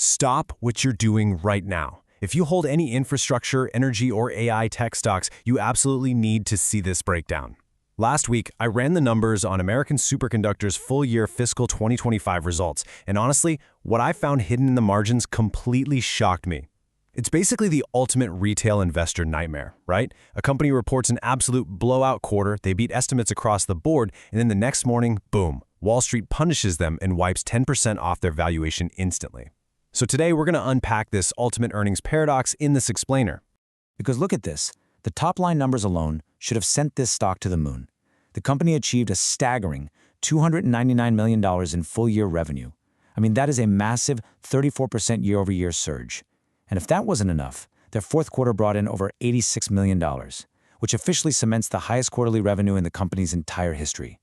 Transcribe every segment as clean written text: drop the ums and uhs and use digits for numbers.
Stop what you're doing right now. If you hold any infrastructure, energy, or AI tech stocks, you absolutely need to see this breakdown. Last week, I ran the numbers on American Superconductor's full-year fiscal 2025 results, and honestly, what I found hidden in the margins completely shocked me. It's basically the ultimate retail investor nightmare, right? A company reports an absolute blowout quarter, they beat estimates across the board, and then the next morning, boom, Wall Street punishes them and wipes 10% off their valuation instantly. So today, we're going to unpack this ultimate earnings paradox in this explainer. Because look at this, the top-line numbers alone should have sent this stock to the moon. The company achieved a staggering $299 million in full-year revenue. I mean, that is a massive 34% year-over-year surge. And if that wasn't enough, their fourth quarter brought in over $86 million, which officially cements the highest quarterly revenue in the company's entire history.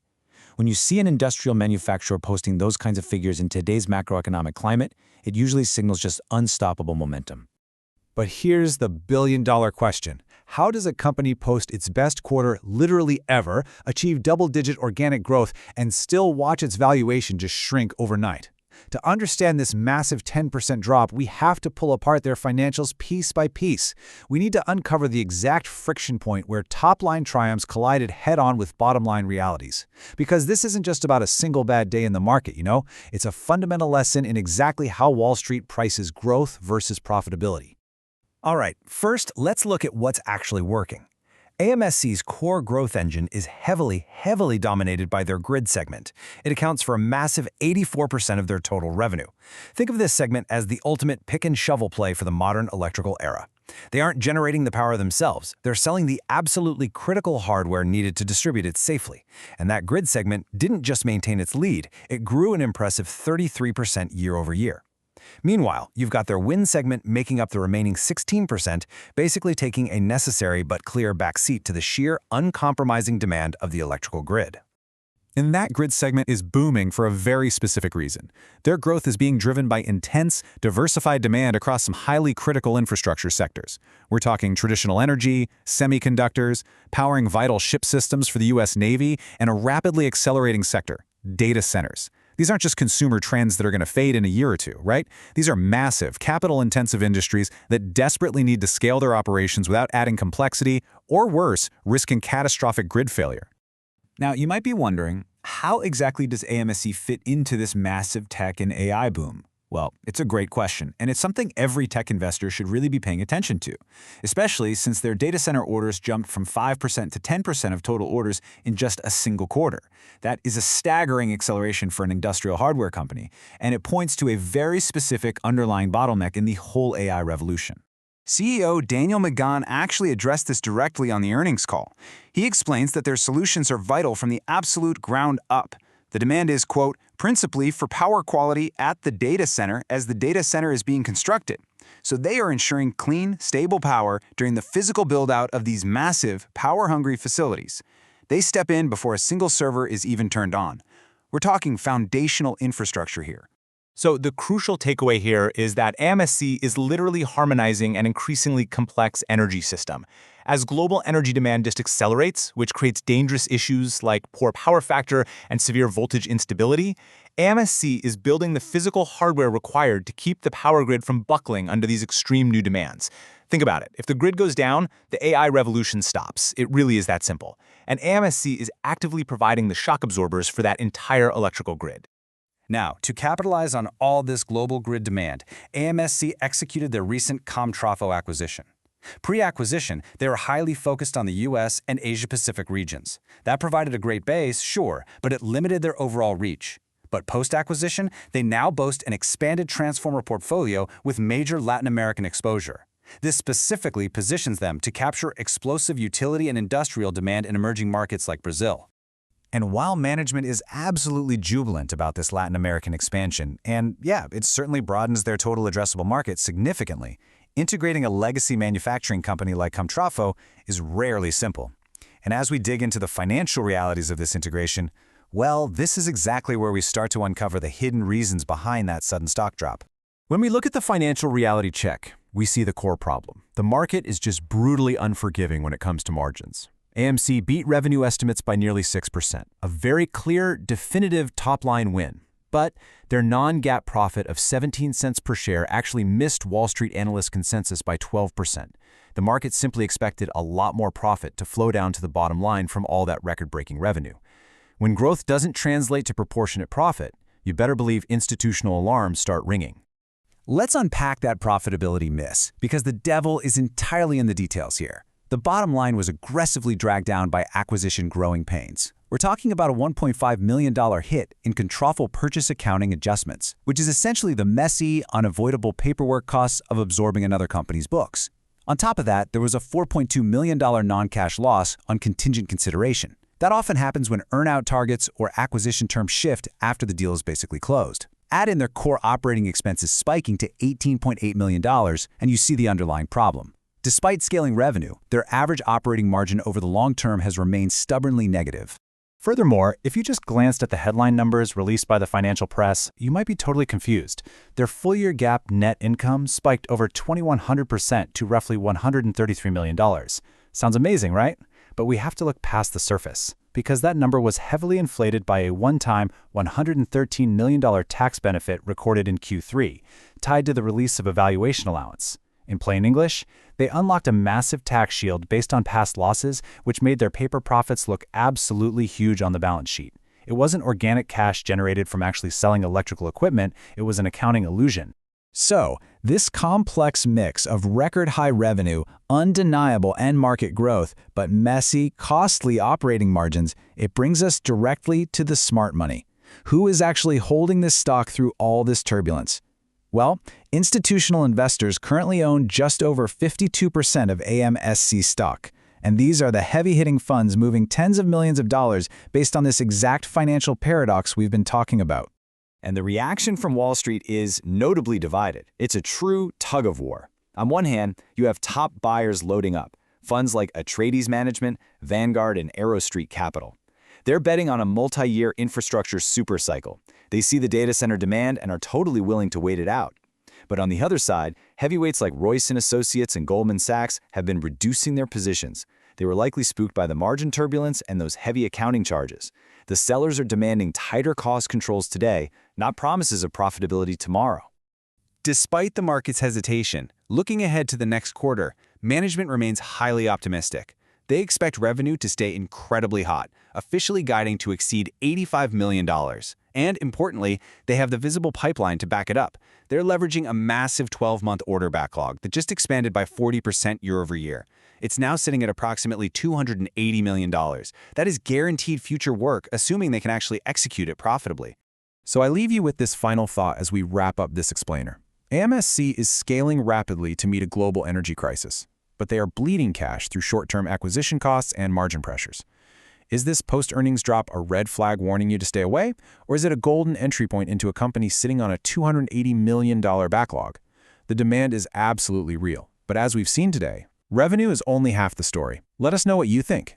When you see an industrial manufacturer posting those kinds of figures in today's macroeconomic climate, it usually signals just unstoppable momentum. But here's the billion-dollar question. How does a company post its best quarter literally ever, achieve double-digit organic growth, and still watch its valuation just shrink overnight? To understand this massive 10% drop, we have to pull apart their financials piece by piece. We need to uncover the exact friction point where top-line triumphs collided head-on with bottom-line realities. Because this isn't just about a single bad day in the market, It's a fundamental lesson in exactly how Wall Street prices growth versus profitability. All right, first, let's look at what's actually working. AMSC's core growth engine is heavily dominated by their grid segment. It accounts for a massive 84% of their total revenue. Think of this segment as the ultimate pick-and-shovel play for the modern electrical era. They aren't generating the power themselves. They're selling the absolutely critical hardware needed to distribute it safely. And that grid segment didn't just maintain its lead, it grew an impressive 33% year-over-year. Meanwhile, you've got their wind segment making up the remaining 16%, basically taking a necessary but clear backseat to the sheer, uncompromising demand of the electrical grid. And that grid segment is booming for a very specific reason. Their growth is being driven by intense, diversified demand across some highly critical infrastructure sectors. We're talking traditional energy, semiconductors, powering vital ship systems for the U.S. Navy, and a rapidly accelerating sector, data centers. These aren't just consumer trends that are going to fade in a year or two, right? These are massive, capital-intensive industries that desperately need to scale their operations without adding complexity, or worse, risking catastrophic grid failure. Now, you might be wondering, how exactly does AMSC fit into this massive tech and AI boom? Well, it's a great question, and it's something every tech investor should really be paying attention to, especially since their data center orders jumped from 5% to 10% of total orders in just a single quarter. That is a staggering acceleration for an industrial hardware company, and it points to a very specific underlying bottleneck in the whole AI revolution. CEO Daniel McGahn actually addressed this directly on the earnings call. He explains that their solutions are vital from the absolute ground up. The demand is, quote, principally for power quality at the data center as the data center is being constructed. So they are ensuring clean, stable power during the physical build-out of these massive, power-hungry facilities. They step in before a single server is even turned on. We're talking foundational infrastructure here. So the crucial takeaway here is that AMSC is literally harmonizing an increasingly complex energy system. As global energy demand just accelerates, which creates dangerous issues like poor power factor and severe voltage instability, AMSC is building the physical hardware required to keep the power grid from buckling under these extreme new demands. Think about it. If the grid goes down, the AI revolution stops. It really is that simple. And AMSC is actively providing the shock absorbers for that entire electrical grid. Now, to capitalize on all this global grid demand, AMSC executed their recent Comtrafo acquisition. Pre-acquisition, they were highly focused on the U.S. and Asia-Pacific regions. That provided a great base, sure, but it limited their overall reach. But post-acquisition, they now boast an expanded transformer portfolio with major Latin American exposure. This specifically positions them to capture explosive utility and industrial demand in emerging markets like Brazil. And while management is absolutely jubilant about this Latin American expansion, and yeah, it certainly broadens their total addressable market significantly, integrating a legacy manufacturing company like Comtrafo is rarely simple. And as we dig into the financial realities of this integration, well, this is exactly where we start to uncover the hidden reasons behind that sudden stock drop. When we look at the financial reality check, we see the core problem. The market is just brutally unforgiving when it comes to margins. AMC beat revenue estimates by nearly 6%, a very clear, definitive top-line win. But their non-GAAP profit of 17 cents per share actually missed Wall Street analyst consensus by 12%. The market simply expected a lot more profit to flow down to the bottom line from all that record-breaking revenue. When growth doesn't translate to proportionate profit, you better believe institutional alarms start ringing. Let's unpack that profitability miss, because the devil is entirely in the details here. The bottom line was aggressively dragged down by acquisition growing pains. We're talking about a $1.5 million hit in contractual purchase accounting adjustments, which is essentially the messy, unavoidable paperwork costs of absorbing another company's books. On top of that, there was a $4.2 million non-cash loss on contingent consideration. That often happens when earn-out targets or acquisition terms shift after the deal is basically closed. Add in their core operating expenses spiking to $18.8 million, and you see the underlying problem. Despite scaling revenue, their average operating margin over the long term has remained stubbornly negative. Furthermore, if you just glanced at the headline numbers released by the financial press, you might be totally confused. Their full-year GAAP net income spiked over 2,100% to roughly $133 million. Sounds amazing, right? But we have to look past the surface, because that number was heavily inflated by a one-time $113 million tax benefit recorded in Q3, tied to the release of a valuation allowance. In plain English, they unlocked a massive tax shield based on past losses, which made their paper profits look absolutely huge on the balance sheet. It wasn't organic cash generated from actually selling electrical equipment, it was an accounting illusion. So, this complex mix of record-high revenue, undeniable end-market growth, but messy, costly operating margins, it brings us directly to the smart money. Who is actually holding this stock through all this turbulence? Well, institutional investors currently own just over 52% of AMSC stock, and these are the heavy-hitting funds moving tens of millions of dollars based on this exact financial paradox we've been talking about. And the reaction from Wall Street is notably divided. It's a true tug-of-war. On one hand, you have top buyers loading up, funds like Atreides Management, Vanguard, and Arrow Street Capital. They're betting on a multi-year infrastructure supercycle. They see the data center demand and are totally willing to wait it out. But on the other side, heavyweights like Royce & Associates and Goldman Sachs have been reducing their positions. They were likely spooked by the margin turbulence and those heavy accounting charges. The sellers are demanding tighter cost controls today, not promises of profitability tomorrow. Despite the market's hesitation, looking ahead to the next quarter, management remains highly optimistic. They expect revenue to stay incredibly hot, officially guiding to exceed $85 million. And importantly, they have the visible pipeline to back it up. They're leveraging a massive 12-month order backlog that just expanded by 40% year over year. It's now sitting at approximately $280 million. That is guaranteed future work, assuming they can actually execute it profitably. So I leave you with this final thought as we wrap up this explainer. AMSC is scaling rapidly to meet a global energy crisis, but they are bleeding cash through short-term acquisition costs and margin pressures. Is this post-earnings drop a red flag warning you to stay away, or is it a golden entry point into a company sitting on a $280 million backlog? The demand is absolutely real, but as we've seen today, revenue is only half the story. Let us know what you think.